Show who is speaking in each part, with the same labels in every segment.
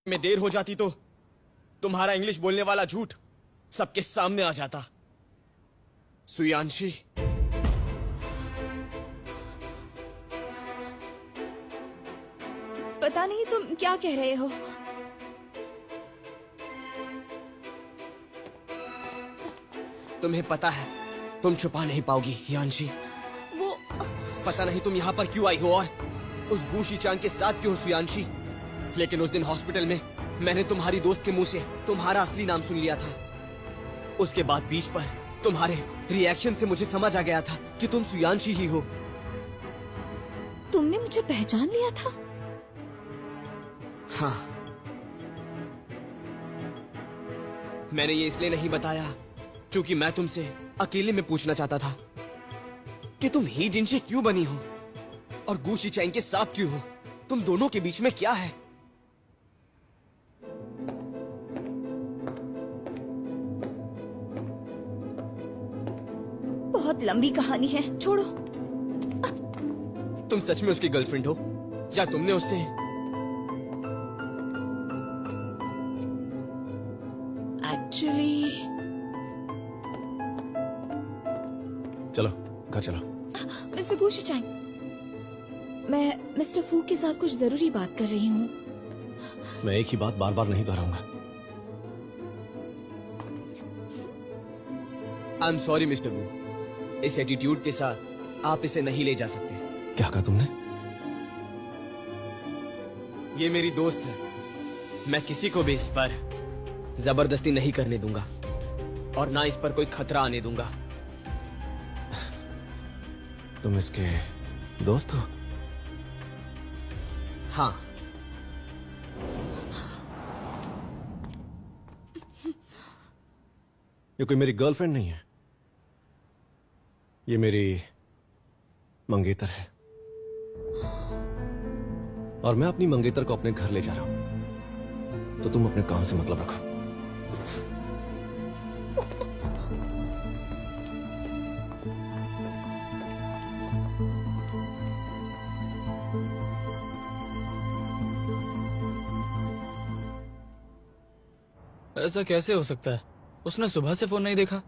Speaker 1: में देर हो जाती तो तुम्हारा इंग्लिश बोलने वाला झूठ सबके सामने आ जाता। सुयांशी,
Speaker 2: पता नहीं तुम क्या कह रहे हो।
Speaker 1: तुम्हें पता है तुम छुपा नहीं पाओगी यानशी।
Speaker 2: वो
Speaker 1: पता नहीं तुम यहाँ पर क्यों आई हो और उस गूशी चांग के साथ क्यों हो सुयांशी। लेकिन उस दिन हॉस्पिटल में मैंने तुम्हारी दोस्त के मुंह से तुम्हारा असली नाम सुन लिया था। उसके बाद बीच पर तुम्हारे रिएक्शन से मुझे समझ आ गया था कि तुम सुयांशी ही हो।
Speaker 2: तुमने मुझे पहचान लिया था?
Speaker 1: हाँ, मैंने ये इसलिए नहीं बताया क्योंकि मैं तुमसे अकेले में पूछना चाहता था कि तुम ही जिनसे क्यों बनी हो और गूशी चैंग के साथ क्यों हो। तुम दोनों के बीच में क्या है?
Speaker 2: बहुत लंबी कहानी है, छोड़ो।
Speaker 1: तुम सच में उसकी गर्लफ्रेंड हो या तुमने उससे
Speaker 2: एक्चुअली
Speaker 3: चलो घर चलो।
Speaker 2: मिस्टर गूशी चैंग, मैं मिस्टर फू के साथ कुछ जरूरी बात कर रही हूँ।
Speaker 3: मैं एक ही बात बार बार नहीं दोहराऊंगा।
Speaker 1: आई एम सॉरी मिस्टर वू, इस एटीट्यूड के साथ आप इसे नहीं ले जा सकते।
Speaker 3: क्या कहा तुमने?
Speaker 1: ये मेरी दोस्त है, मैं किसी को भी इस पर जबरदस्ती नहीं करने दूंगा और ना इस पर कोई खतरा आने दूंगा।
Speaker 3: तुम इसके दोस्त हो?
Speaker 1: हाँ।
Speaker 3: ये कोई मेरी गर्लफ्रेंड नहीं है, ये मेरी मंगेतर है और मैं अपनी मंगेतर को अपने घर ले जा रहा हूं, तो तुम अपने काम से मतलब रखो।
Speaker 4: ऐसा कैसे हो सकता है? उसने सुबह से फोन नहीं देखा।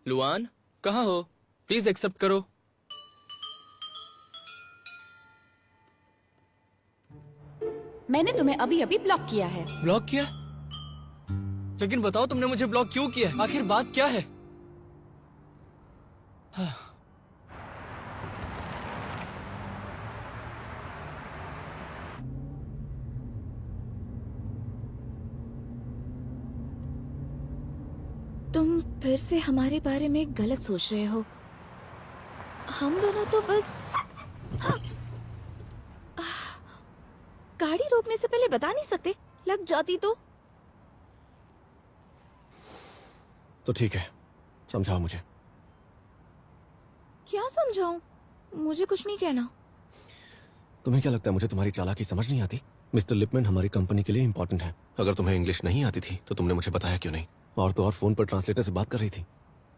Speaker 4: लुआन, कहाँ हो? प्लीज एक्सेप्ट करो।
Speaker 5: मैंने तुम्हें अभी अभी ब्लॉक किया है।
Speaker 4: ब्लॉक किया? लेकिन बताओ तुमने मुझे ब्लॉक क्यों किया? आखिर बात क्या है? हाँ।
Speaker 2: तुम फिर से हमारे बारे में गलत सोच रहे हो। हम दोनों तो बस गाड़ी रोकने से पहले बता नहीं सकते? लग जाती
Speaker 3: तो ठीक है, समझाओ मुझे।
Speaker 2: क्या समझाऊं? मुझे कुछ नहीं कहना।
Speaker 3: तुम्हें क्या लगता है मुझे तुम्हारी चालाकी समझ नहीं आती? मिस्टर लिपमैन हमारी कंपनी के लिए इंपॉर्टेंट है। अगर तुम्हें इंग्लिश नहीं आती थी तो तुमने मुझे बताया क्यों नहीं? और तो और फोन पर ट्रांसलेटर से बात कर रही थी।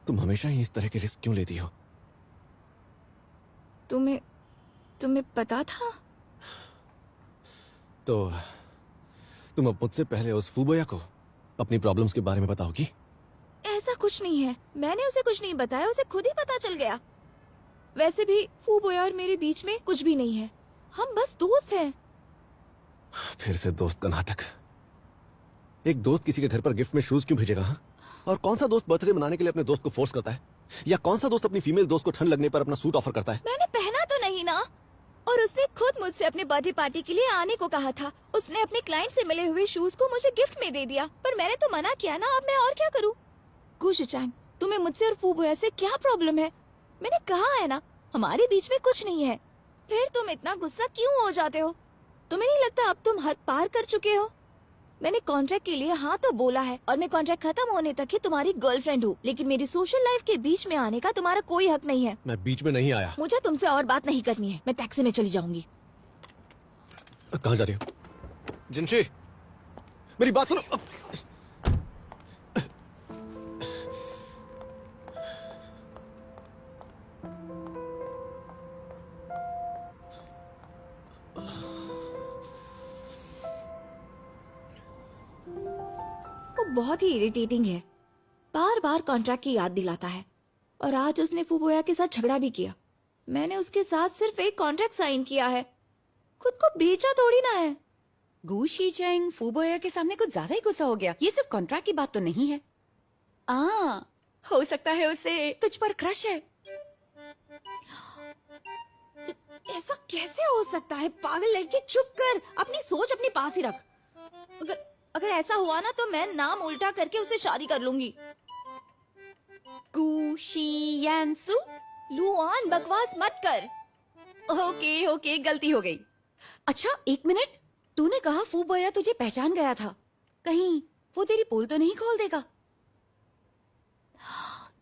Speaker 3: तुम हमेशा ही इस तरह के रिस्क क्यों लेती हो?
Speaker 2: तुम्हें पता था?
Speaker 3: तो तुम अब मुझसे पहले उस फूबोया को अपनी प्रॉब्लम्स के बारे में बताओगी?
Speaker 2: ऐसा कुछ नहीं है, मैंने उसे कुछ नहीं बताया, उसे खुद ही पता चल गया। वैसे भी फूबोया और मेरे बीच में कुछ भी नहीं है, हम बस दोस्त हैं।
Speaker 3: फिर से दोस्त का नाटक। एक दोस्त किसी के घर पर गिफ्ट में शूज क्यों भेजेगा? हाँ? और कौन सा दोस्त बर्थडे मनाने के लिए अपने दोस्त को फोर्स करता है? या कौन सा दोस्त अपनी फीमेल दोस्त को ठंड लगने पर अपना सूट ऑफर करता है?
Speaker 2: मैंने पहना तो नहीं ना। और उसने खुद मुझसे अपने बर्थडे पार्टी के लिए आने को कहा था। उसने अपने क्लाइंट से मिले हुए शूज को मुझे गिफ्ट में दे दिया, पर मैंने तो मना किया ना। अब मैं और क्या करूं? गूशी चैंग, तुम्हें मुझसे और फूबोया से क्या प्रॉब्लम है? मैंने कहा है ना, हमारे बीच में कुछ नहीं है। फिर तुम इतना गुस्सा क्यों हो जाते हो? तुम्हें नहीं लगता अब तुम हद पार कर चुके हो? मैंने कॉन्ट्रैक्ट के लिए हाँ तो बोला है और मैं कॉन्ट्रैक्ट खत्म होने तक ही तुम्हारी गर्लफ्रेंड हूँ, लेकिन मेरी सोशल लाइफ के बीच में आने का तुम्हारा कोई हक नहीं है।
Speaker 3: मैं बीच में नहीं आया।
Speaker 2: मुझे तुमसे और बात नहीं करनी है, मैं टैक्सी में चली जाऊंगी।
Speaker 3: कहाँ जा रही हो? जिनशी, मेरी बात सुनो।
Speaker 2: बहुत ही इरिटेटिंग है, बार बार कॉन्ट्रैक्ट की याद दिलाता है। और आज उसने फूबोया के साथ झगड़ा भी किया। मैंने उसके साथ सिर्फ एक कॉन्ट्रैक्ट साइन किया है, खुद को बेचा थोड़ी ना है।
Speaker 5: गु शीचेंग फूबोया के सामने कुछ ज्यादा ही गुस्सा हो गया। ये सिर्फ कॉन्ट्रैक्ट की बात तो नहीं है। हो सकता है उसे तुझ पर क्रश है।
Speaker 2: ऐसा कैसे हो सकता है? पागल लड़के, चुप कर, अपनी सोच अपने पास ही रख। अगर ऐसा हुआ ना तो मैं नाम उल्टा करके उससे शादी कर लूंगी।
Speaker 5: गु शीयांसु।
Speaker 2: लुआन, बकवास मत कर।
Speaker 5: ओके ओके, गलती हो गई। अच्छा एक मिनट, तूने कहा फूबोया तुझे पहचान गया था, कहीं वो तेरी पोल तो नहीं खोल देगा?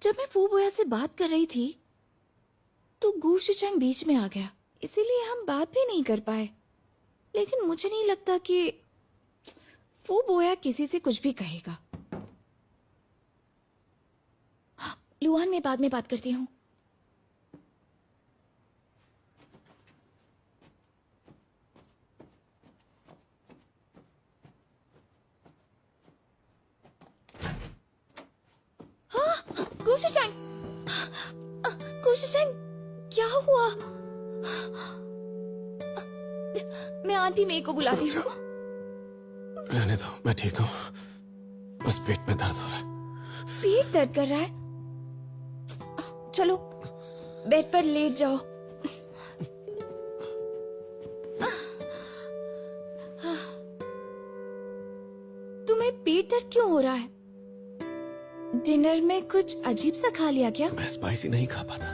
Speaker 2: जब मैं फूबोया से बात कर रही थी तो गु शिचेंग बीच में आ गया, इसीलिए हम बात भी नहीं कर पाए। लेकिन मुझे नहीं लगता कि फूबोया किसी से कुछ भी कहेगा। लुआन, मैं बाद में बात करती हूँ। गु शिचेंग, गु शिचेंग, क्या हुआ? मैं आंटी मे को बुलाती हूँ।
Speaker 3: रहने दो, मैं ठीक हूँ, बस पेट में दर्द हो रहा है।
Speaker 2: पेट दर्द कर रहा है? चलो बेड पर लेट जाओ। तुम्हें पेट दर्द क्यों हो रहा है? डिनर में कुछ अजीब सा खा लिया क्या?
Speaker 3: मैं स्पाइसी नहीं खा पाता।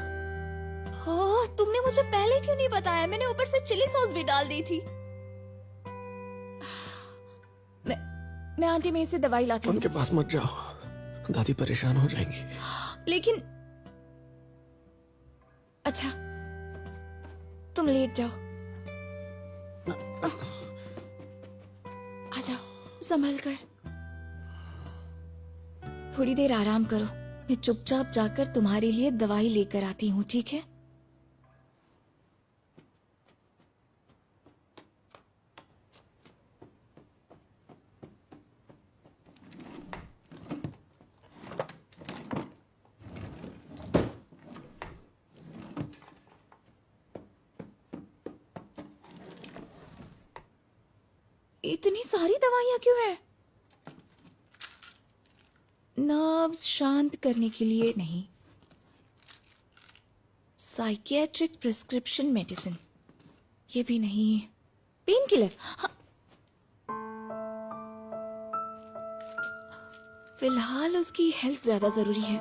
Speaker 2: ओह, तुमने मुझे पहले क्यों नहीं बताया? मैंने ऊपर से चिली सॉस भी डाल दी थी। मैं आंटी में से दवाई लाती हूँ।
Speaker 3: उनके पास मत जाओ, दादी परेशान हो जाएंगी।
Speaker 2: लेकिन अच्छा, तुम लेट जाओ। आ जाओ, संभल कर। थोड़ी देर आराम करो, मैं चुपचाप जाकर तुम्हारे लिए दवाई लेकर आती हूँ, ठीक है? इतनी सारी दवाइयां क्यों है? नर्व्स शांत करने के लिए नहीं, साइकियाट्रिक प्रिस्क्रिप्शन मेडिसिन ये भी नहीं, पेन किलर। फिलहाल उसकी हेल्थ ज्यादा जरूरी है।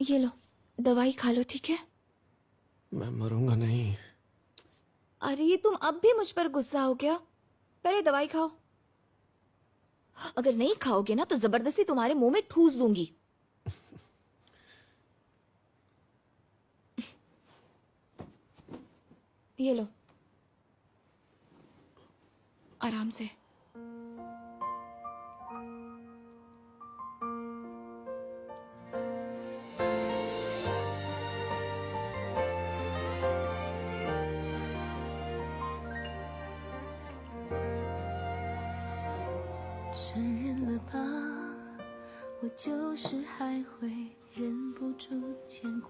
Speaker 2: ये लो, दवाई खा लो, ठीक है?
Speaker 3: मैं मरूंगा नहीं।
Speaker 2: अरे तुम अब भी मुझ पर गुस्सा हो क्या? पहले दवाई खाओ। अगर नहीं खाओगे ना तो जबरदस्ती तुम्हारे मुंह में ठूस दूंगी। ये लो, आराम से।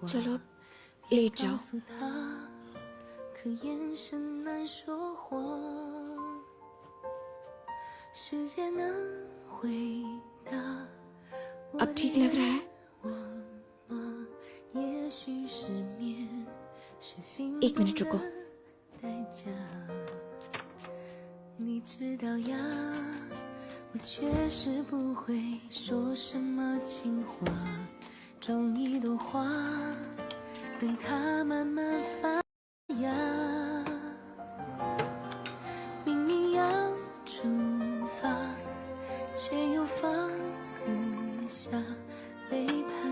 Speaker 2: चलो अब लेट जाओ।
Speaker 6: 可眼神难说谎，世界能回答我
Speaker 2: अब ठीक लग रहा है?
Speaker 6: 吗？也许失眠是心
Speaker 2: एक मिनट रुको।
Speaker 6: 代价。你知道呀，我确实不会说什么情话，种一朵花，等它慢慢发。 明明要出发，却又放不下，背叛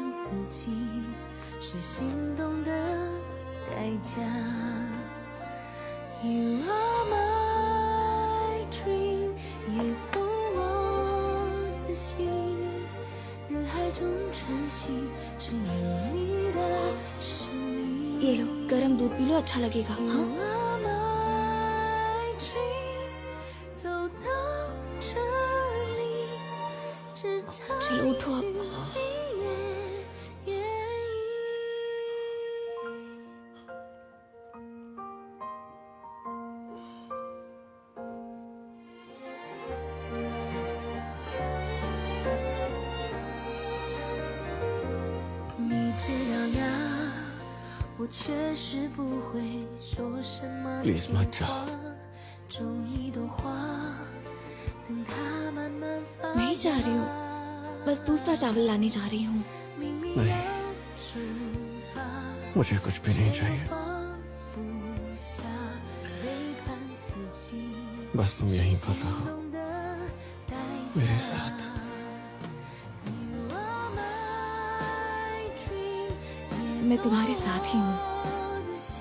Speaker 6: 家。You are my dream， 也懂我的心。人海中穿行，只有你的声音。
Speaker 2: ये लो गरम दूध पी लो, अच्छा लगेगा। हाँ
Speaker 6: You are my dream， 走到这里，只差
Speaker 2: चलो उठो अब।
Speaker 6: 一句愿意。 你知道呀，我确实不会说什么
Speaker 3: Please
Speaker 6: 情
Speaker 3: मत जाओ।
Speaker 6: 话，种一朵花，等它慢慢发芽。
Speaker 2: मैं ही जा रही हूँ, बस दूसरा टॉवल लाने जा रही हूँ।
Speaker 6: 明明
Speaker 3: नहीं
Speaker 6: 要惩罚，
Speaker 3: मुझे कुछ भी नहीं
Speaker 6: 却又
Speaker 3: चाहिए
Speaker 6: 放不下，背叛自己，
Speaker 3: बस तुम यहीं पर रहो
Speaker 6: 懂得代价。
Speaker 3: मेरे साथ
Speaker 6: You are my dream，
Speaker 2: मैं तुम्हारे साथ ही हूँ
Speaker 6: 我的心。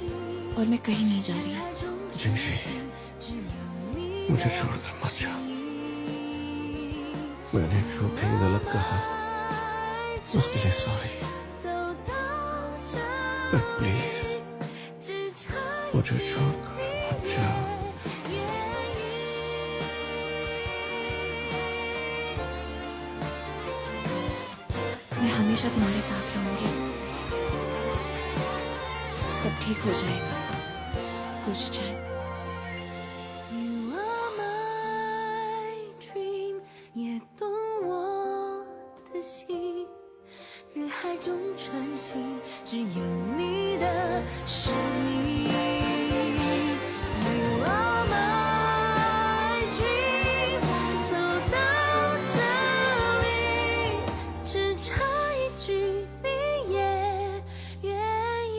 Speaker 2: और मैं कहीं नहीं जा रही।
Speaker 3: जिंशी मुझे छोड़कर मत जा। मैंने जो भी गलत कहा उसके लिए सॉरी, पर प्लीज मुझे छोड़कर मत जाओ।
Speaker 2: मैं हमेशा तुम्हारे साथ रहूंगी, सब ठीक हो जाएगा। कुछ चाहे
Speaker 6: You are my dream， 也懂我的心。人海中穿行，只有你的声音。You are my dream， 走到这里，只差一句你也愿意。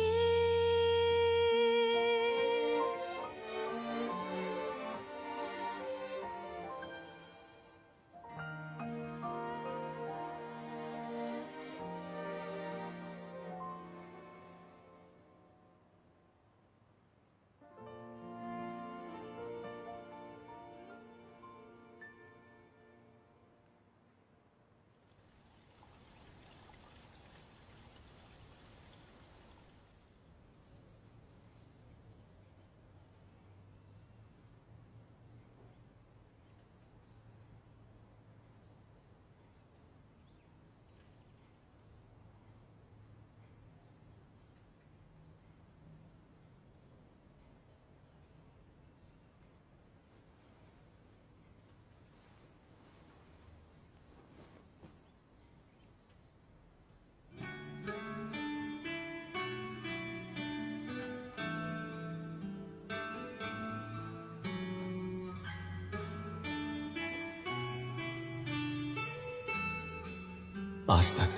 Speaker 3: आज तक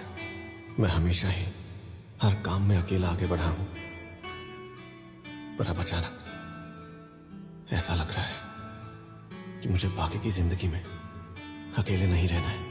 Speaker 3: मैं हमेशा ही हर काम में अकेला आगे बढ़ा हूं, पर अब अचानक ऐसा लग रहा है कि मुझे बाकी की जिंदगी में अकेले नहीं रहना है।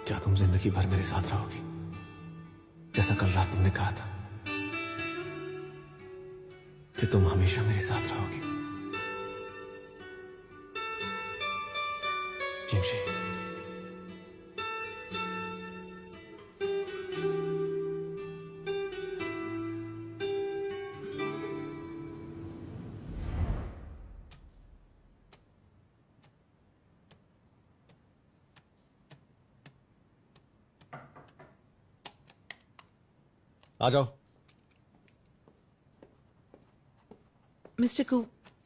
Speaker 3: क्या तुम जिंदगी भर मेरे साथ रहोगी, जैसा कल रात तुमने कहा था कि तुम हमेशा मेरे साथ रहोगी? जिंशी, आ जाओ।
Speaker 7: मिस्टर को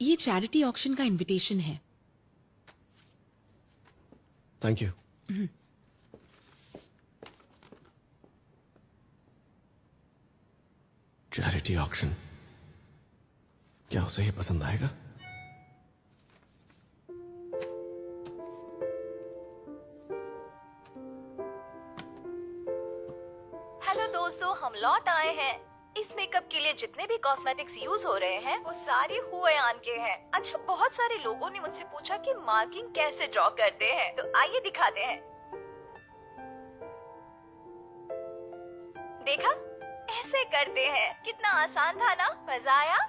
Speaker 7: ये चैरिटी ऑक्शन का इनविटेशन है।
Speaker 3: Thank you. चैरिटी ऑक्शन क्या उसे ये पसंद आएगा?
Speaker 2: हेलो दोस्तों, हम लौट आए हैं। इस मेकअप के लिए जितने भी कॉस्मेटिक्स यूज हो रहे हैं वो सारे हुएयान के हैं। अच्छा, बहुत सारे लोगों ने मुझसे पूछा कि मार्किंग कैसे ड्रॉ करते हैं, तो आइए दिखाते हैं। देखा, ऐसे करते हैं। कितना आसान था ना? मजा आया?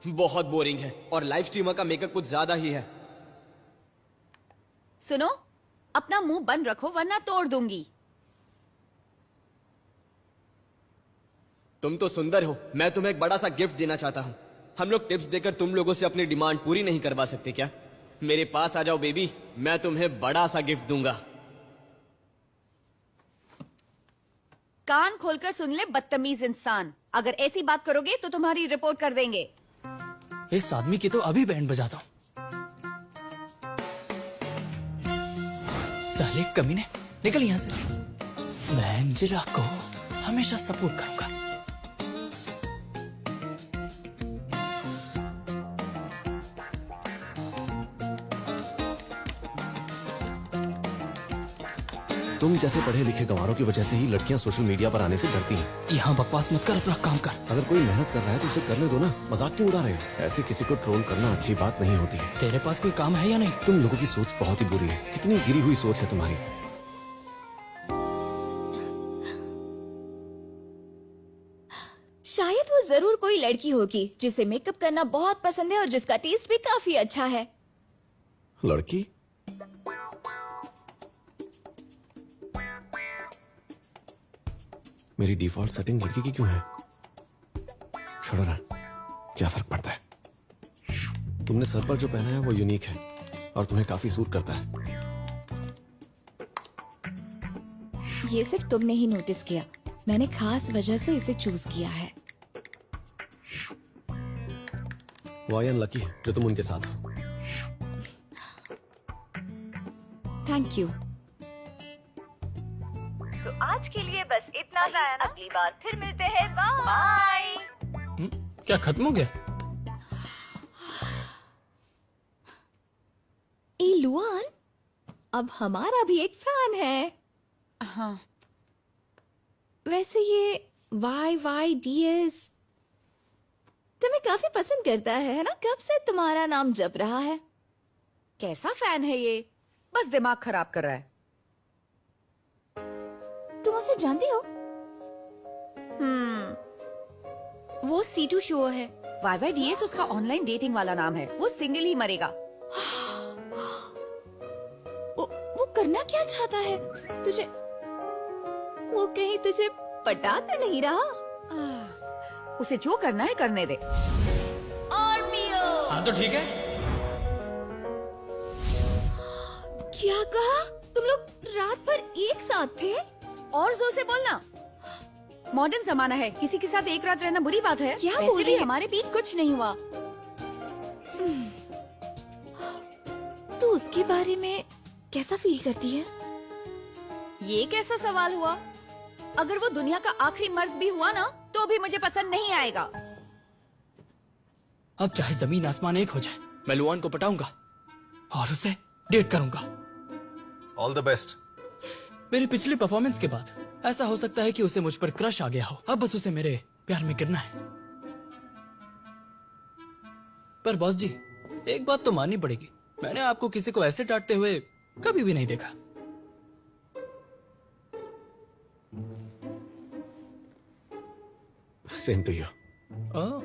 Speaker 1: बहुत बोरिंग है और लाइव स्ट्रीमर का मेकअप कुछ ज्यादा ही है।
Speaker 5: सुनो, अपना मुंह बंद रखो वरना तोड़ दूंगी।
Speaker 1: तुम तो सुंदर हो, मैं तुम्हें एक बड़ा सा गिफ्ट देना चाहता हूँ। हम लोग टिप्स देकर तुम लोगों से अपनी डिमांड पूरी नहीं करवा सकते क्या? मेरे पास आ जाओ बेबी, मैं तुम्हें बड़ा सा गिफ्ट दूंगा।
Speaker 5: कान खोलकर सुन ले बदतमीज इंसान, अगर ऐसी बात करोगे तो तुम्हारी रिपोर्ट कर देंगे।
Speaker 4: इस आदमी की तो अभी बैंड बजाता हूँ। साले कमीने, निकल यहाँ से। मैं अंजिला को हमेशा सपोर्ट करूंगा।
Speaker 3: तुम जैसे पढ़े लिखे गंवारों की वजह से ही लड़कियां सोशल मीडिया पर आने से डरती हैं।
Speaker 4: यहाँ बकवास मत कर, अपना काम कर।
Speaker 3: अगर कोई मेहनत कर रहा है तो उसे करने दो ना, मजाक क्यों उड़ा रहे हो? ऐसे किसी को ट्रोल करना अच्छी बात नहीं होती है।
Speaker 4: तेरे पास कोई काम है या नहीं?
Speaker 3: तुम लोगों की सोच बहुत ही बुरी है। कितनी गिरी हुई सोच है तुम्हारी।
Speaker 2: शायद वो जरूर कोई लड़की होगी जिसे मेकअप करना बहुत पसंद है और जिसका टेस्ट भी काफी अच्छा है।
Speaker 3: लड़की? मेरी डिफॉल्ट सेटिंग लड़की की क्यों है? छोड़ो ना, क्या फर्क पड़ता है। तुमने सर पर जो पहना है वो यूनिक है और तुम्हें काफी सूट करता है।
Speaker 2: ये सिर्फ तुमने ही नोटिस किया, मैंने खास वजह से इसे चूज किया है।
Speaker 3: वो आई अनलकी है जो तुम उनके साथ हो।
Speaker 2: Thank you.
Speaker 8: तो आज के लिए बस इतना ही। अगली बार फिर मिलते हैं। बाय।
Speaker 4: क्या खत्म हो गया?
Speaker 2: ए लुआन, अब हमारा भी एक फैन है।
Speaker 5: हाँ,
Speaker 2: वैसे ये YYDS तुम्हें काफी पसंद करता है ना? कब से तुम्हारा नाम जप रहा है।
Speaker 5: कैसा फैन है ये? बस दिमाग खराब कर रहा है।
Speaker 2: तुम उसे जानती हो?
Speaker 5: वो C2 शो है। YYDS उसका ऑनलाइन डेटिंग वाला नाम है। वो सिंगल ही मरेगा।
Speaker 2: वो करना क्या चाहता है तुझे? वो कहीं तुझे पटा तो नहीं रहा?
Speaker 5: उसे जो करना है करने दे।
Speaker 2: और पियो।
Speaker 4: हाँ तो ठीक है।
Speaker 2: क्या कहा? तुम लोग रात भर एक साथ थे?
Speaker 5: और जोर से बोलना। मॉडर्न जमाना है, किसी के साथ एक रात रहना बुरी बात है।
Speaker 2: क्या
Speaker 5: वैसे
Speaker 2: बोल
Speaker 5: भी
Speaker 2: रही है?
Speaker 5: हमारे बीच कुछ नहीं हुआ।
Speaker 2: तू उसके बारे में कैसा फील करती है?
Speaker 5: ये कैसा सवाल हुआ? अगर वो दुनिया का आखिरी मर्द भी हुआ ना तो भी मुझे पसंद नहीं आएगा।
Speaker 4: अब चाहे जमीन आसमान एक हो जाए, मैं लुआन को पटाऊंगा और उसे डेट करूंगा।
Speaker 3: All the best.
Speaker 4: मेरी पिछली परफॉर्मेंस के बाद ऐसा हो सकता है कि उसे मुझ पर क्रश आ गया हो। अब बस उसे मेरे प्यार में गिरना है। पर बॉस जी, एक बात तो माननी पड़ेगी, मैंने आपको किसी को ऐसे डांटते हुए कभी भी नहीं देखा।
Speaker 3: Same to you.
Speaker 4: ओह,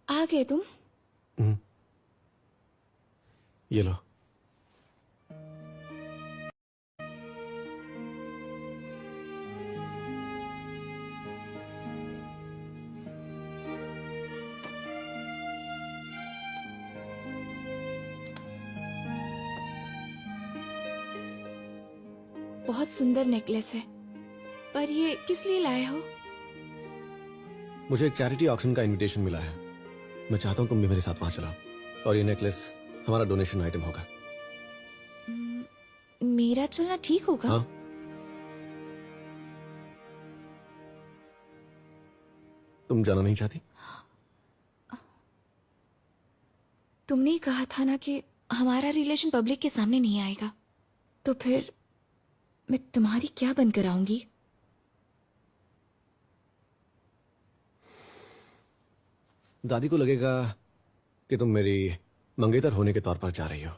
Speaker 2: आ गए तुम?
Speaker 3: ये लो।
Speaker 2: बहुत सुंदर नेकलेस है, पर ये किस लिए लाए हो?
Speaker 3: मुझे एक चैरिटी ऑक्शन का इनविटेशन मिला है। मैं चाहता हूँ तुम भी मेरे साथ वहां चलाओ, और ये नेकलेस हमारा डोनेशन आइटम होगा।
Speaker 2: मेरा चलना ठीक होगा?
Speaker 3: हाँ। तुम जाना नहीं चाहती?
Speaker 2: तुमने ही कहा था ना कि हमारा रिलेशन पब्लिक के सामने नहीं आएगा, तो फिर मैं तुम्हारी क्या बनकर आऊंगी?
Speaker 3: दादी को लगेगा कि तुम मेरी मंगेतर होने के तौर पर जा रही हो,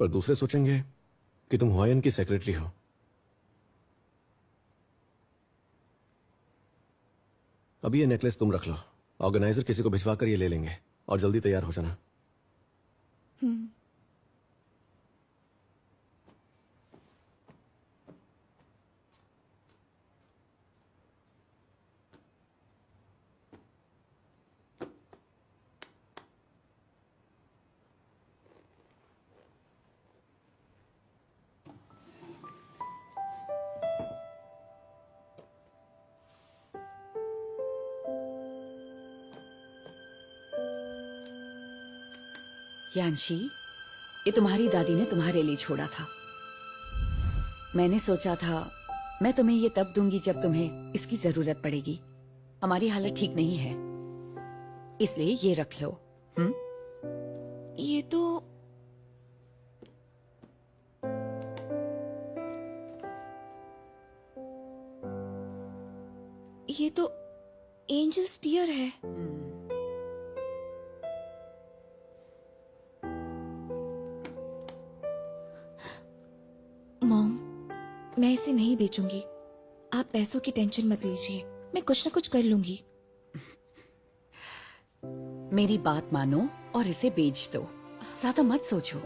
Speaker 3: पर दूसरे सोचेंगे कि तुम हुआयन की सेक्रेटरी हो। अभी ये नेकलेस तुम रख लो, ऑर्गेनाइजर किसी को भिजवा कर ये ले लेंगे, और जल्दी तैयार हो जाना।
Speaker 5: यांशी, ये तुम्हारी दादी ने तुम्हारे लिए छोड़ा था। मैंने सोचा था मैं तुम्हें ये तब दूंगी जब तुम्हें इसकी जरूरत पड़ेगी। हमारी हालत ठीक नहीं है, इसलिए ये रख लो।
Speaker 2: ये तो एंजल स्टीयर है। मॉम, मैं इसे नहीं बेचूंगी। आप पैसों की टेंशन मत लीजिए, मैं कुछ न कुछ कर लूंगी।
Speaker 5: मेरी बात मानो और इसे बेच दो, ज्यादा मत सोचो।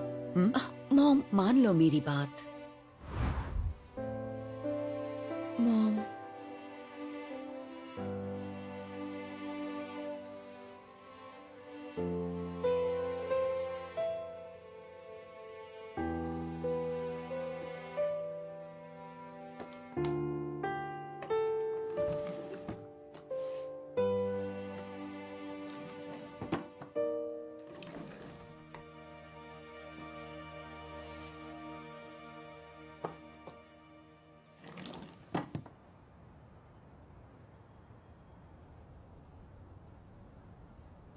Speaker 2: मॉम,
Speaker 5: मान लो मेरी बात।
Speaker 2: मॉम,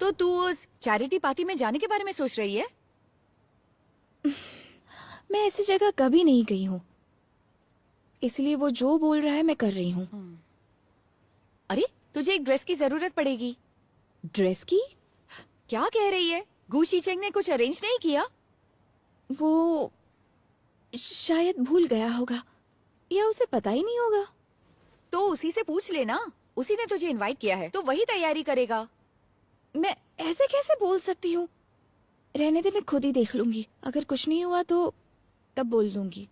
Speaker 5: तो तू उस चैरिटी पार्टी में जाने के बारे में सोच रही है?
Speaker 2: मैं ऐसी जगह कभी नहीं गई हूँ, इसलिए वो जो बोल रहा है मैं कर रही हूँ।
Speaker 5: अरे, तुझे एक ड्रेस की जरूरत पड़ेगी।
Speaker 2: ड्रेस की?
Speaker 5: क्या कह रही है? गुशी चेंग ने कुछ अरेंज नहीं किया?
Speaker 2: वो शायद भूल गया होगा, या उसे पता ही नहीं होगा।
Speaker 5: तो उसी से पूछ लेना, उसी ने तुझे इनवाइट किया है तो वही तैयारी करेगा।
Speaker 2: मैं ऐसे कैसे बोल सकती हूँ? रहने दे, मैं खुद ही देख लूंगी। अगर कुछ नहीं हुआ तो तब बोल दूंगी।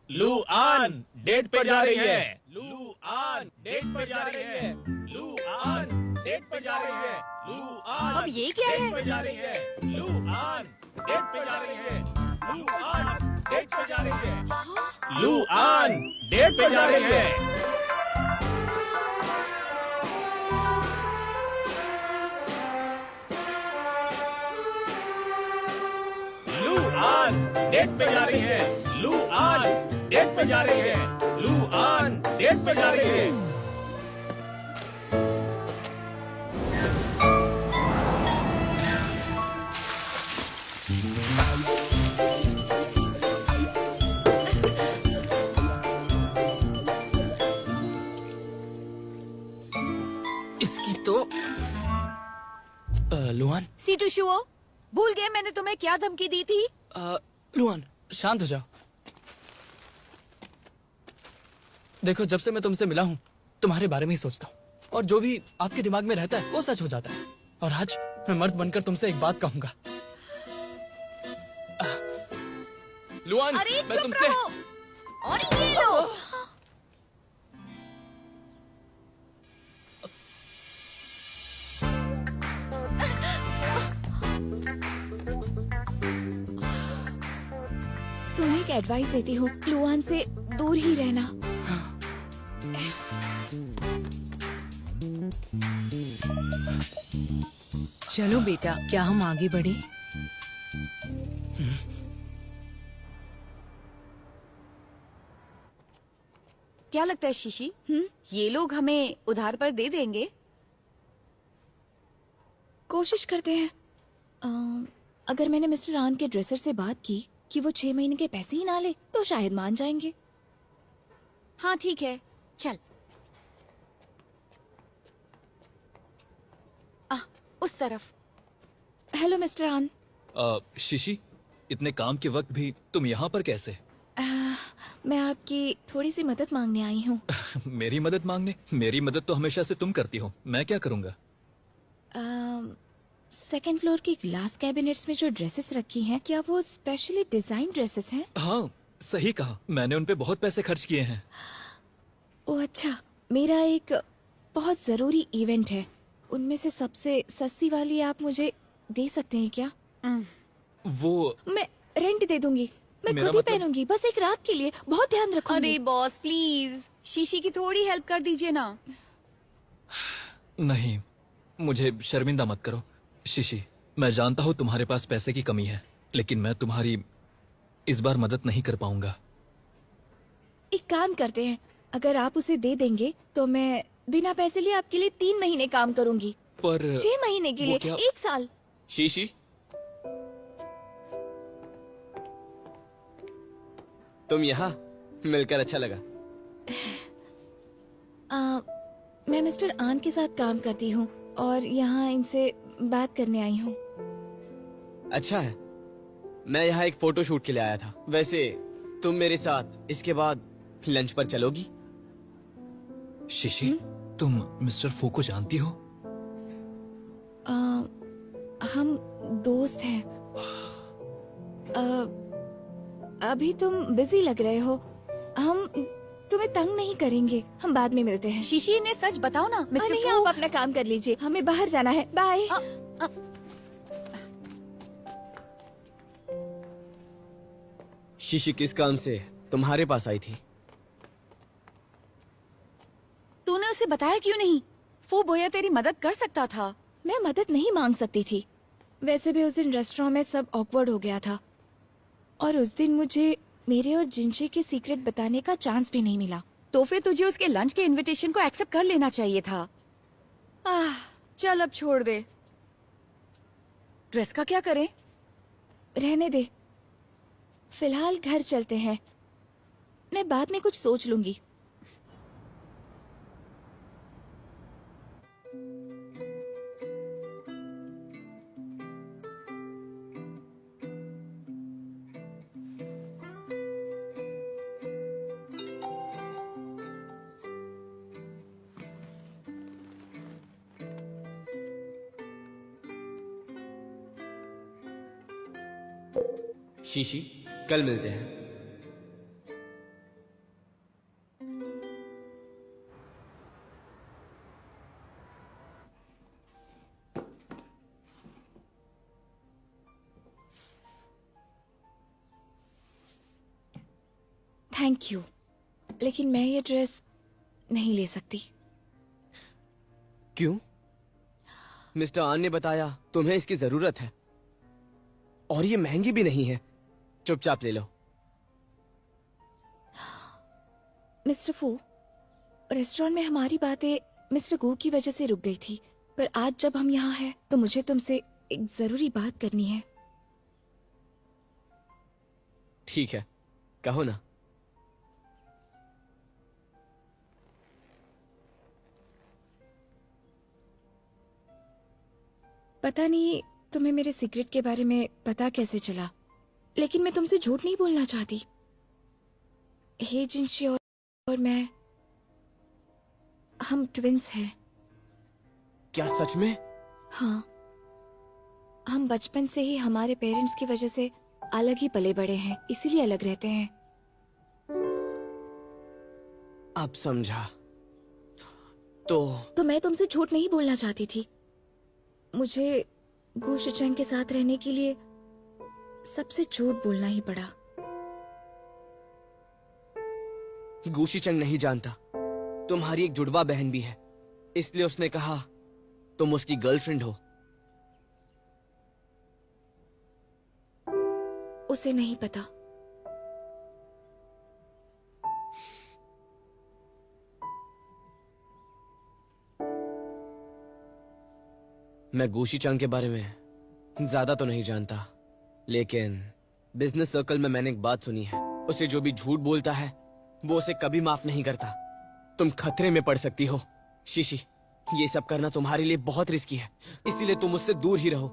Speaker 9: लू आन डेट पे जा रही है। लू आन डेट पे जा रही है। लू आन डेट पे जा रही है। लू आन
Speaker 5: अब ये क्या है?
Speaker 9: डेट पे जा रही है। लू आन डेट पे जा रही है। लू आन डेट पे जा रही है। लू आन डेट पे जा रही है। लू आन डेट पे जा रही है। लू आन डेट पे जा रही है। लू आन डेट पे जा रही है।
Speaker 4: इसकी तो लुआन,
Speaker 5: सीटू शुओ, भूल गए मैंने तुम्हें क्या धमकी दी थी?
Speaker 4: लुआन शांत हो जाओ। देखो, जब से मैं तुमसे मिला हूँ तुम्हारे बारे में ही सोचता हूँ, और जो भी आपके दिमाग में रहता है वो सच हो जाता है। और आज मैं मर्द बनकर तुमसे एक बात कहूंगा। लुआन,
Speaker 5: अरे
Speaker 4: मैं
Speaker 5: चुप
Speaker 4: तुमसे
Speaker 5: रहो। और ये लो।
Speaker 2: एडवाइस देती हूँ, लुआन से दूर ही रहना।
Speaker 7: चलो बेटा, क्या हम आगे बढ़े?
Speaker 5: क्या लगता है शीशी, ये लोग हमें उधार पर दे देंगे?
Speaker 2: कोशिश करते हैं। अगर मैंने मिस्टर आन के ड्रेसर से बात की कि वो 6 महीने के पैसे ही ना ले, तो शायद मान जाएंगे।
Speaker 5: हाँ ठीक है, चल। उस तरफ।
Speaker 2: हेलो मिस्टर आन।
Speaker 9: शिशी, इतने काम के वक्त भी तुम यहाँ पर कैसे?
Speaker 2: मैं आपकी थोड़ी सी मदद मांगने आई हूँ।
Speaker 9: मेरी मदद मांगने? मेरी मदद तो हमेशा से तुम करती हो, मैं क्या करूँगा?
Speaker 2: सेकंड फ्लोर की ग्लास कैबिनेट्स में जो ड्रेसेस रखी हैं, क्या वो स्पेशली डिजाइन ड्रेसेस हैं?
Speaker 9: हाँ, सही कहा, मैंने उन पे बहुत पैसे खर्च किए हैं।
Speaker 2: ओह अच्छा, मेरा एक बहुत जरूरी इवेंट है, उनमें से सबसे सस्ती वाली आप मुझे दे सकते हैं क्या?
Speaker 9: वो
Speaker 2: मैं रेंट दे दूंगी, मैं
Speaker 9: मेरा
Speaker 2: खुद ही
Speaker 9: मतलब-
Speaker 2: पहनूंगी, बस एक रात के लिए, बहुत ध्यान रखूंगी।
Speaker 5: अरे बॉस प्लीज, शीशी की थोड़ी हेल्प कर दीजिए ना।
Speaker 9: नहीं, मुझे शर्मिंदा मत करो। शिशी, मैं जानता हूँ तुम्हारे पास पैसे की कमी है, लेकिन मैं तुम्हारी इस बार मदद नहीं कर पाऊंगा।
Speaker 2: एक काम करते हैं, अगर आप उसे दे देंगे तो मैं बिना पैसे लिए आपके लिए 3 महीने काम करूंगी।
Speaker 9: पर
Speaker 2: 6 महीने के
Speaker 9: वो
Speaker 2: लिए,
Speaker 9: क्या-
Speaker 2: 1 साल।
Speaker 1: शीशी, तुम यहाँ मिलकर अच्छा लगा।
Speaker 2: मैं मिस्टर आन के साथ काम करती हूँ और यहाँ इनसे बात करने आई हूँ।
Speaker 1: अच्छा है, मैं यहाँ एक फोटो शूट के लिए आया था। वैसे तुम मेरे साथ इसके बाद लंच पर चलोगी?
Speaker 9: शिशी, तुम मिस्टर फू को जानती हो?
Speaker 2: हम दोस्त हैं। अभी तुम बिजी लग रहे हो, हम तुम्हें तंग नहीं करेंगे, हम बाद में मिलते हैं।
Speaker 5: शीशी ने सच बताओ ना, मिस्टर
Speaker 2: नहीं,
Speaker 5: फू।
Speaker 2: आप अपना काम कर लीजिए, हमें बाहर जाना है। बाय।
Speaker 1: शीशी किस काम से तुम्हारे पास आई थी?
Speaker 5: तूने उसे बताया क्यों नहीं? फू बोया तेरी मदद कर सकता था।
Speaker 2: मैं मदद नहीं मांग सकती थी। वैसे भी उस दिन रेस्टोरेंट में सब ऑकवर्ड हो गया था और उस दिन मुझे मेरे और जिंशी के सीक्रेट बताने का चांस भी नहीं मिला।
Speaker 5: तो फिर तुझे उसके लंच के इनविटेशन को एक्सेप्ट कर लेना चाहिए था। चल अब छोड़ दे। ड्रेस का क्या करें?
Speaker 2: रहने दे, फिलहाल घर चलते हैं, मैं बाद में कुछ सोच लूंगी।
Speaker 1: शीशी, कल मिलते हैं।
Speaker 2: थैंक यू, लेकिन मैं ये ड्रेस नहीं ले सकती।
Speaker 1: क्यों? मिस्टर आन ने बताया तुम्हें इसकी जरूरत है और ये महंगी भी नहीं है। चुपचाप ले लो।
Speaker 2: मिस्टर फू, रेस्टोरेंट में हमारी बातें मिस्टर गू की वजह से रुक गई थी, पर आज जब हम यहाँ हैं तो मुझे तुमसे एक जरूरी बात करनी है।
Speaker 1: ठीक है, कहो ना।
Speaker 2: पता नहीं तुम्हें मेरे सीक्रेट के बारे में पता कैसे चला, लेकिन मैं तुमसे झूठ नहीं बोलना चाहती। हे जिंशी और मैं, हम ट्विंस हैं।
Speaker 1: क्या सच में?
Speaker 2: हाँ, हम बचपन से ही हमारे पेरेंट्स की वजह से अलग ही पले बड़े हैं, इसीलिए अलग रहते हैं।
Speaker 1: अब समझा। तो
Speaker 2: मैं तुमसे झूठ नहीं बोलना चाहती थी। मुझे गू शिचंग के साथ रहने के लिए सबसे झूठ बोलना ही पड़ा।
Speaker 1: गूशी चंग नहीं जानता तुम्हारी एक जुड़वा बहन भी है, इसलिए उसने कहा तुम उसकी गर्लफ्रेंड हो।
Speaker 2: उसे नहीं पता।
Speaker 1: मैं गूशी चंग के बारे में ज्यादा तो नहीं जानता, लेकिन बिजनेस सर्कल में मैंने एक बात सुनी है, उसे जो भी झूठ बोलता है वो उसे कभी माफ नहीं करता। तुम खतरे में पड़ सकती हो शीशी, ये सब करना तुम्हारे लिए बहुत रिस्की है, इसीलिए तुम उससे दूर ही रहो।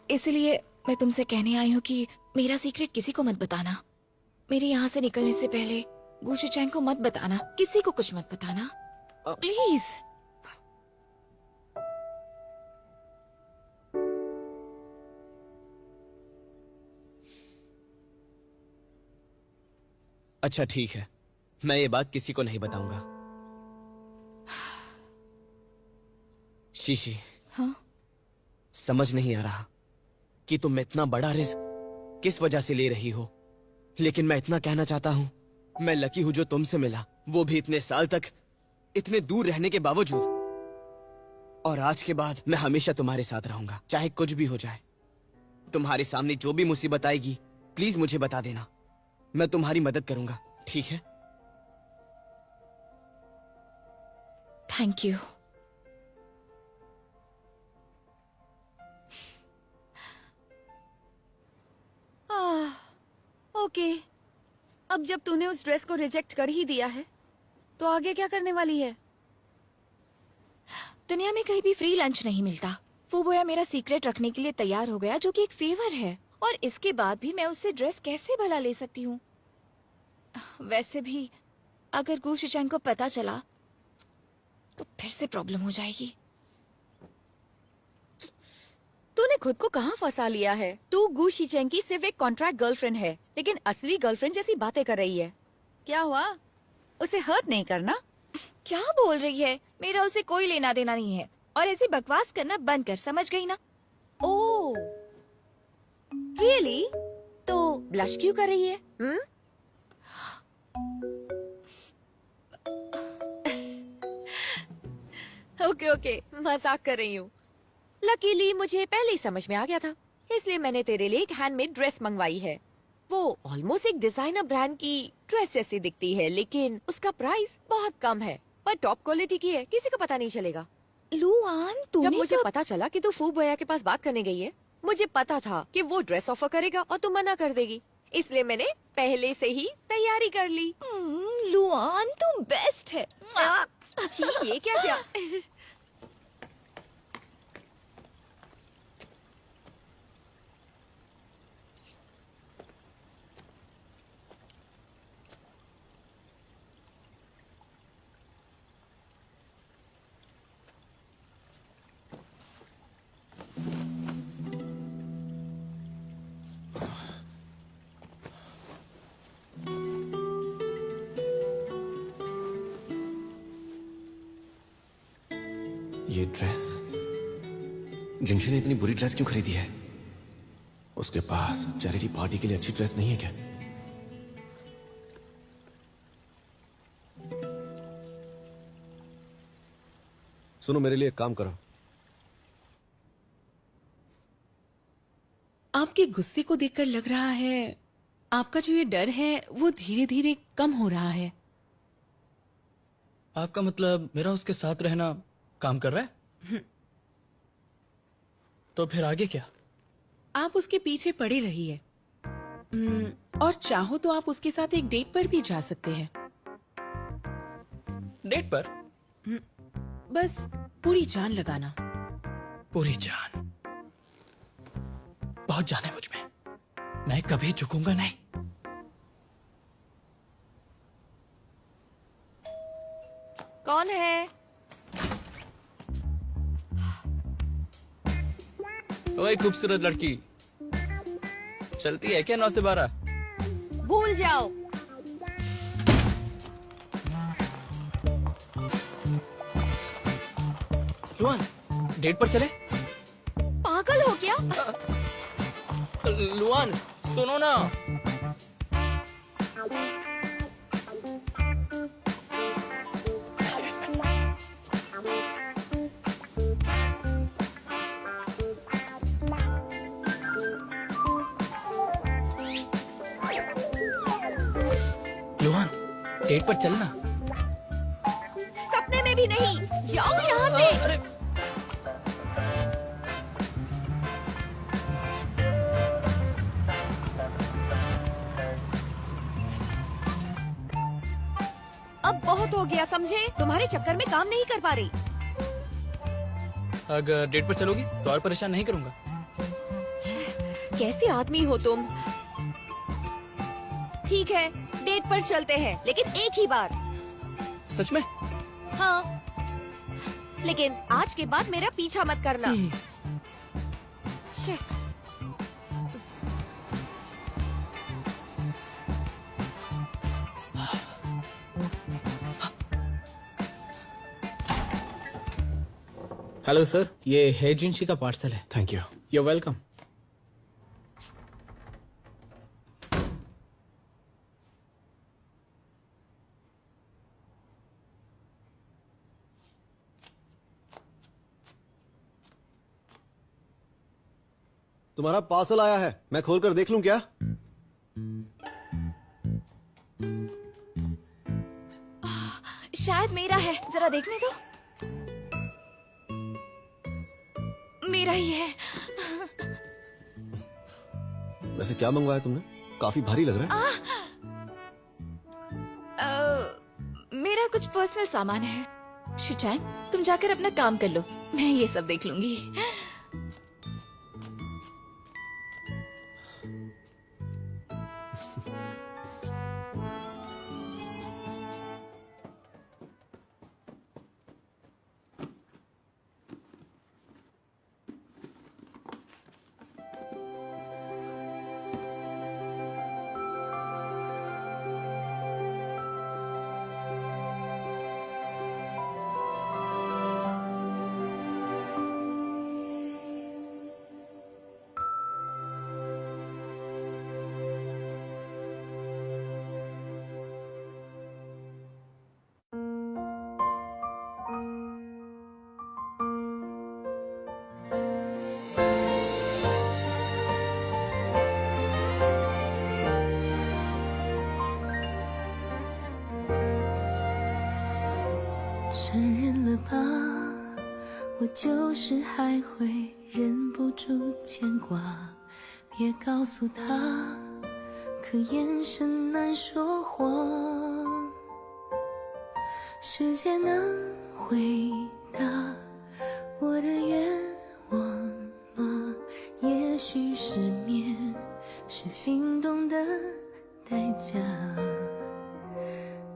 Speaker 2: इसलिए मैं तुमसे कहने आई हूँ कि मेरा सीक्रेट किसी को मत बताना। मेरे यहाँ से निकलने से पहले गूशी चैंग को मत बताना, किसी को कुछ मत बताना प्लीज।
Speaker 1: अच्छा ठीक है, मैं ये बात किसी को नहीं बताऊंगा। शीशी,
Speaker 2: हाँ?
Speaker 1: समझ नहीं आ रहा कि तुम इतना बड़ा रिस्क किस वजह से ले रही हो, लेकिन मैं इतना कहना चाहता हूँ, मैं लकी हूँ जो तुमसे मिला, वो भी इतने साल तक, इतने दूर रहने के बावजूद। और आज के बाद मैं हमेशा तुम्हारे साथ रहूंगा, चाहे कुछ भी हो जाए। तुम्हारे सामने जो भी मुसीबत आएगी प्लीज मुझे बता देना, मैं तुम्हारी मदद करूंगा, ठीक है?
Speaker 2: Thank you.
Speaker 5: ओके, अब जब तूने उस ड्रेस को रिजेक्ट कर ही दिया है तो आगे क्या करने वाली है?
Speaker 2: दुनिया में कहीं भी फ्री लंच नहीं मिलता। फूबोया मेरा सीक्रेट रखने के लिए तैयार हो गया, जो कि एक फेवर है, और इसके बाद भी मैं उससे ड्रेस कैसे भला ले सकती हूँ? वैसे भी अगर गूशी चैंग को पता चला तो फिर से प्रॉब्लम हो जाएगी।
Speaker 5: तूने खुद को कहाँ फंसा लिया है? तू गूशी चैंग की सिर्फ एक कॉन्ट्रैक्ट गर्लफ्रेंड है, लेकिन असली गर्लफ्रेंड जैसी बातें कर रही है। क्या हुआ? उसे हर्ट नहीं करना।
Speaker 2: क्या बोल रही है? मेरा उसे कोई लेना देना नहीं है, और ऐसी बकवास करना बंद कर, समझ गई ना?
Speaker 5: ओह, रियली? तो ब्लश क्यों कर रही है? ओके, मजाक कर रही हूँ। लकीली मुझे पहले ही समझ में आ गया था, इसलिए मैंने तेरे लिए एक हैंडमेड ड्रेस मंगवाई है। वो ऑलमोस्ट एक डिजाइनर ब्रांड की ड्रेस जैसी दिखती है, लेकिन उसका प्राइस बहुत कम है, पर टॉप क्वालिटी की है, किसी को पता नहीं चलेगा।
Speaker 2: लुआन,
Speaker 5: जब
Speaker 2: तूने
Speaker 5: मुझे
Speaker 2: तो...
Speaker 5: पता चला कि तू फूबोया के पास बात करने गई है, मुझे पता था कि वो ड्रेस ऑफर करेगा और तू मना कर देगी, इसलिए मैंने पहले से ही तैयारी कर ली।
Speaker 2: लुआन, तू बेस्ट है।
Speaker 5: छी, ये क्या क्या?
Speaker 3: ये ड्रेस, जिनशी ने इतनी बुरी ड्रेस क्यों खरीदी है? उसके पास चैरिटी पार्टी के लिए अच्छी ड्रेस नहीं है क्या? सुनो, मेरे लिए एक काम करो।
Speaker 7: आपके गुस्से को देखकर लग रहा है आपका जो ये डर है वो धीरे धीरे कम हो रहा है।
Speaker 4: आपका मतलब मेरा उसके साथ रहना काम कर रहा है? तो फिर आगे क्या?
Speaker 7: आप उसके पीछे पड़े रहिए, और चाहो तो आप उसके साथ एक डेट पर भी जा सकते हैं।
Speaker 4: डेट पर?
Speaker 7: बस पूरी जान लगाना।
Speaker 4: पूरी जान? बहुत जान है मुझ में, मैं कभी झुकूंगा नहीं।
Speaker 5: कौन है?
Speaker 4: ओए खूबसूरत लड़की, चलती है क्या 9 से 12?
Speaker 5: भूल जाओ।
Speaker 4: लुआन, डेट पर चले?
Speaker 5: पागल हो क्या?
Speaker 4: लुआन, सुनो ना। डेट पर चलना।
Speaker 2: सपने में भी नहीं, जाओ यहाँ से।
Speaker 4: अरे
Speaker 2: अब बहुत हो गया, समझे? तुम्हारे चक्कर में काम नहीं कर पा रही।
Speaker 4: अगर डेट पर चलोगी तो और परेशान नहीं करूंगा।
Speaker 2: कैसे आदमी हो तुम? ठीक है, डेट पर चलते हैं, लेकिन एक ही बार।
Speaker 4: सच में?
Speaker 2: हाँ, लेकिन आज के बाद मेरा पीछा मत करना। शिट।
Speaker 10: हेलो सर, ये है एजेंसी का पार्सल है।
Speaker 3: Thank you.
Speaker 10: You welcome.
Speaker 3: तुम्हारा पार्सल आया है, मैं खोलकर देख लूं क्या?
Speaker 2: शायद मेरा है, जरा देखने दो। मेरा ही है।
Speaker 3: वैसे क्या मंगवाया तुमने? काफी भारी लग रहा है।
Speaker 2: मेरा कुछ पर्सनल सामान है। शिचांग, तुम जाकर अपना काम कर लो, मैं ये सब देख लूंगी।
Speaker 6: 承认了吧，我就是还会忍不住牵挂。别告诉他，可眼神难说谎。时间能回答我的愿望吗？也许失眠是心动的代价。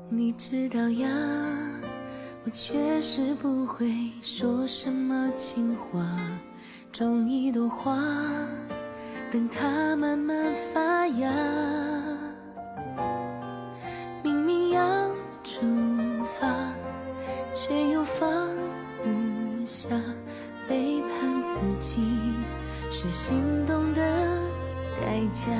Speaker 6: 你知道呀，我确实不会说什么情话，种一朵花，等它慢慢发芽。明明要出发，却又放不下，背叛自己是心动的代价。